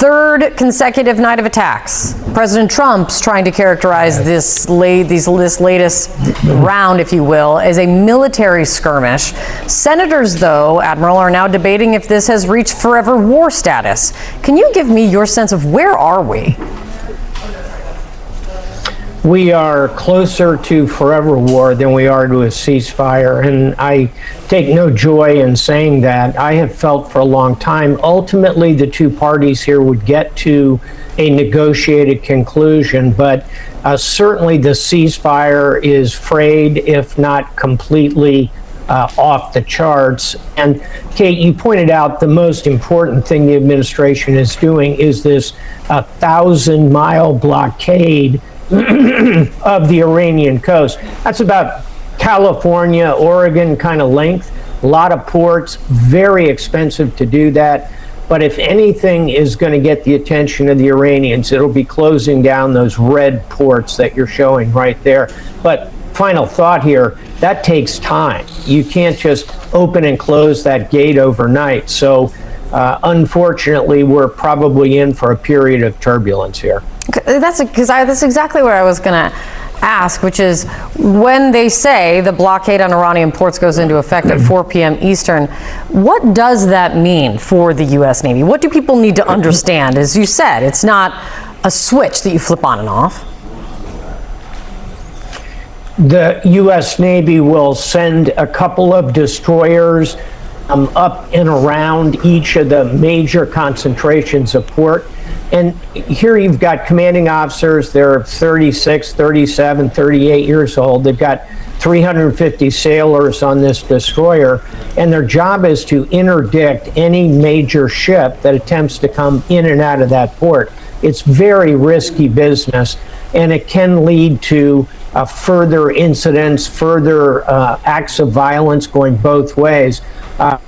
third consecutive night of attacks. President Trump's trying to characterize this latest round, if you will, as a military skirmish. Senators, though, Admiral, are now debating if this has reached forever war status. Can you give me your sense of where are we? We are closer to forever war than we are to a ceasefire, and I take no joy in saying that. I have felt for a long time, ultimately the two parties here would get to a negotiated conclusion, but certainly the ceasefire is frayed, if not completely off the charts. And Kate, you pointed out the most important thing the administration is doing is this 1,000-mile blockade of the Iranian coast. That's about California, Oregon kind of length, a lot of ports, very expensive to do that. But if anything is going to get the attention of the Iranians, it'll be closing down those red ports that you're showing right there. But final thought here, that takes time. You can't just open and close that gate overnight. So unfortunately, we're probably in for a period of turbulence here. That's exactly what I was going to ask, which is when they say the blockade on Iranian ports goes into effect at 4 p.m. Eastern, what does that mean for the U.S. Navy? What do people need to understand? As you said, it's not a switch that you flip on and off. The U.S. Navy will send a couple of destroyers up and around each of the major concentrations of port. And here you've got commanding officers, they're 36, 37, 38 years old. They've got 350 sailors on this destroyer, and their job is to interdict any major ship that attempts to come in and out of that port. It's very risky business, and it can lead to further incidents, further acts of violence going both ways.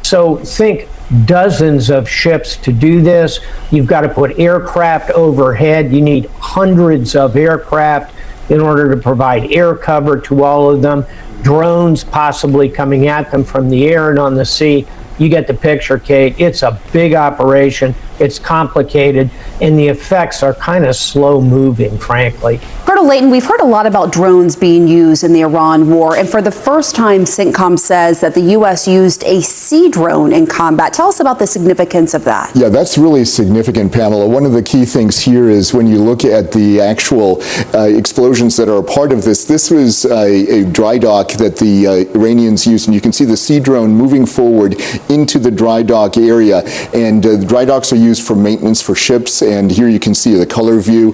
So think dozens of ships to do this. You've got to put aircraft overhead. You need hundreds of aircraft in order to provide air cover to all of them. Drones possibly coming at them from the air and on the sea. You get the picture, Kate. It's a big operation. It's complicated, and the effects are kind of slow moving, frankly. Colonel Layton, we've heard a lot about drones being used in the Iran war, and for the first time, CENTCOM says that the U.S. used a sea drone in combat. Tell us about the significance of that. Yeah, that's really significant, Pamela. One of the key things here is when you look at the actual explosions that are a part of this, this was a dry dock that the Iranians used, and you can see the sea drone moving forward into the dry dock area, and the dry docks are used for maintenance for ships, and here you can see the color view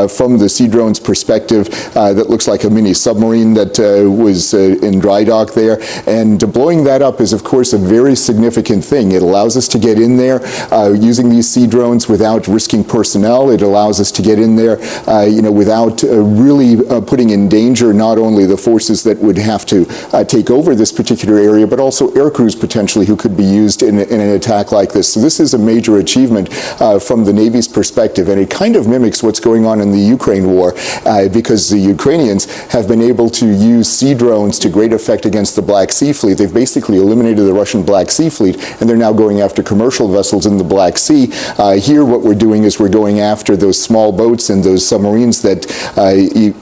from the sea drone's perspective. That looks like a mini submarine that was in dry dock there, and blowing that up is of course a very significant thing. It allows us to get in there using these sea drones without risking personnel. It allows us to get in there without really putting in danger not only the forces that would have to take over this particular area, but also air crews potentially who could be used in an attack like this. So this is a major achievement from the Navy's perspective, and it kind of mimics what's going on in the Ukraine war because the Ukrainians have been able to use sea drones to great effect against the Black Sea Fleet. They've basically eliminated the Russian Black Sea Fleet, and they're now going after commercial vessels in the Black Sea. Here what we're doing is we're going after those small boats and those submarines that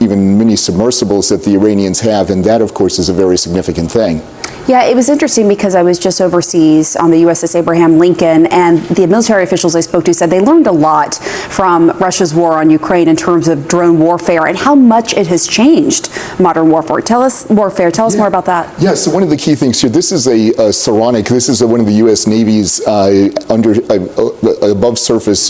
even mini submersibles that the Iranians have, and that of course is a very significant thing. Yeah, it was interesting because I was just overseas on the USS Abraham Lincoln, and the military officials I spoke to said they learned a lot from Russia's war on Ukraine in terms of drone warfare and how much it has changed modern warfare. Tell us more about that. Yeah, so one of the key things here, this is a Saronic, this is one of the U.S. Navy's above surface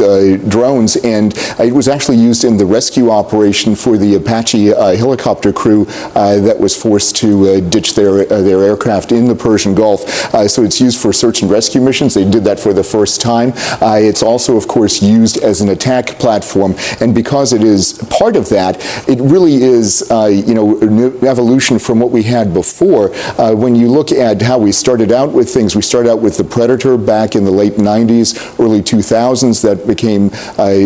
drones, and it was actually used in the rescue operation for the Apache helicopter crew that was forced to ditch their aircraft in the Persian Gulf. So it's used for search and rescue missions. They did that for the first time. It's also, of course, used as an attack attack platform, and because it is part of that, it really is an evolution from what we had before. When you look at how we started out with things, we started out with the Predator back in the late 90s, early 2000s. That became,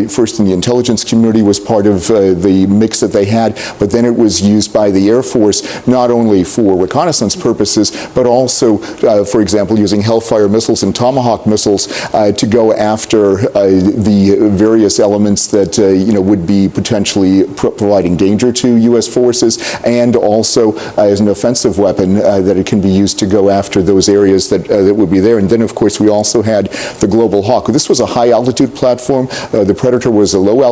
first in the intelligence community, was part of the mix that they had, but then it was used by the Air Force not only for reconnaissance purposes, but also, for example, using Hellfire missiles and Tomahawk missiles to go after the various elements that would be potentially providing danger to U.S. forces, and also as an offensive weapon that it can be used to go after those areas that would be there. And then, of course, we also had the Global Hawk. This was a high-altitude platform. The Predator was a lower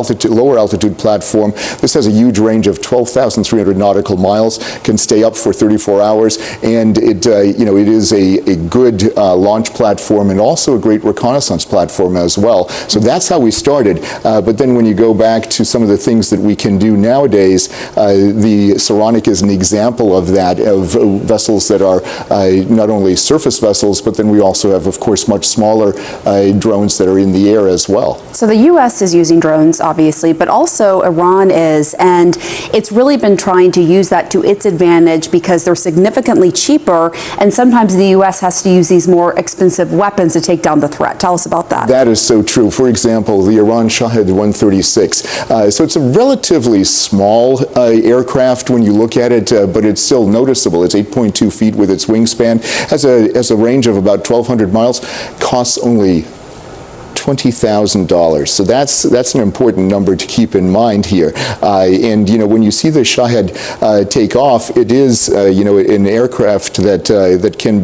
altitude platform. This has a huge range of 12,300 nautical miles, can stay up for 34 hours, and it is a good launch platform and also a great reconnaissance platform as well. So that's how we started. But then when you go back to some of the things that we can do nowadays, the Saronic is an example of that, of vessels that are not only surface vessels, but then we also have, of course, much smaller drones that are in the air as well. So the U.S. is using drones, obviously, but also Iran is, and it's really been trying to use that to its advantage because they're significantly cheaper, and sometimes the U.S. has to use these more expensive weapons to take down the threat. Tell us about that. That is so true. For example, the Iran Shahed 136. So it's a relatively small aircraft when you look at it, but it's still noticeable. It's 8.2 feet with its wingspan, has a range of about 1,200 miles, costs only $20,000. So that's an important number to keep in mind here. And when you see the Shahed take off, it is an aircraft that can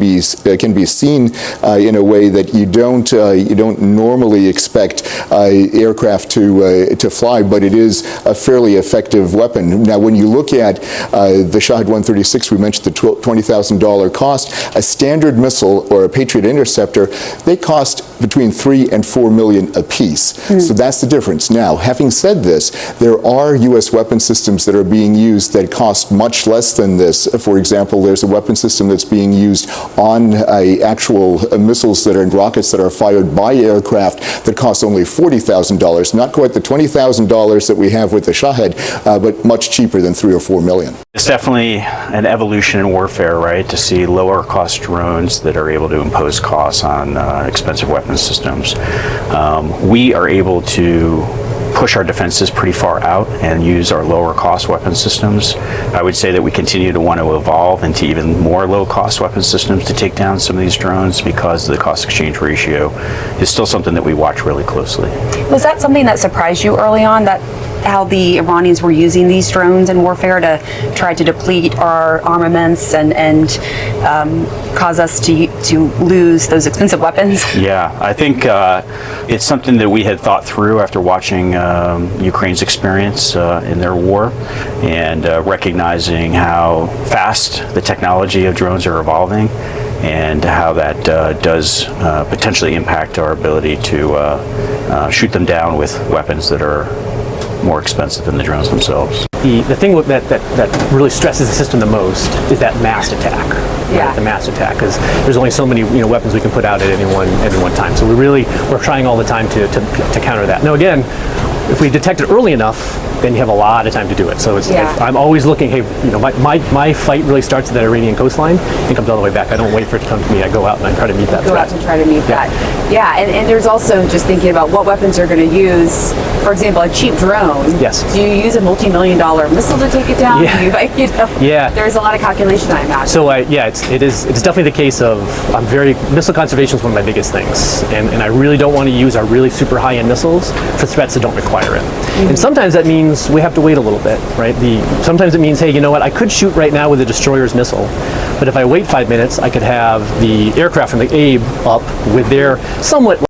be seen in a way that you don't normally expect aircraft to fly, but it is a fairly effective weapon. Now, when you look at the Shahed 136, we mentioned the $20,000 cost. A standard missile or a Patriot interceptor, they cost between $3 and $4 million apiece. So that's the difference. Now, having said this, there are U.S. weapon systems that are being used that cost much less than this. For example, there's a weapon system that's being used on actual missiles that are in rockets that are fired by aircraft that cost only $40,000, not quite the $20,000 that we have with the Shahed, but much cheaper than $3 or $4 million. It's definitely an evolution in warfare, right? To see lower cost drones that are able to impose costs on expensive weapons systems. We are able to push our defenses pretty far out and use our lower cost weapon systems. I would say that we continue to want to evolve into even more low cost weapon systems to take down some of these drones because the cost exchange ratio is still something that we watch really closely. Was that something that surprised you early on, that how the Iranians were using these drones in warfare to try to deplete our armaments and cause us to lose those expensive weapons? Yeah, I think it's something that we had thought through after watching Ukraine's experience in their war, and recognizing how fast the technology of drones are evolving and how that does potentially impact our ability to shoot them down with weapons that are more expensive than the drones themselves. The thing that really stresses the system the most is that mass attack. Yeah. The mass attack, because there's only so many weapons we can put out at any one time. So we're trying all the time to counter that. Now again, if we detect it early enough, then you have a lot of time to do it. So I'm always looking, hey, my fight really starts at that Iranian coastline and comes all the way back. I don't wait for it to come to me. I go out and I try to meet that threat. Go out to try to meet that. Yeah, and there's also just thinking about what weapons you're going to use. For example, a cheap drone. Yes. Do you use a multi-million-dollar missile to take it down? Yeah. Yeah. There's a lot of calculation, I imagine. So it's definitely the case of missile conservation is one of my biggest things, and I really don't want to use our really super high-end missiles for threats that don't require it. And sometimes that means we have to wait a little bit, right? Sometimes it means, hey, you know what? I could shoot right now with a destroyer's missile, but if I wait 5 minutes, I could have the aircraft from the Abe up with their somewhat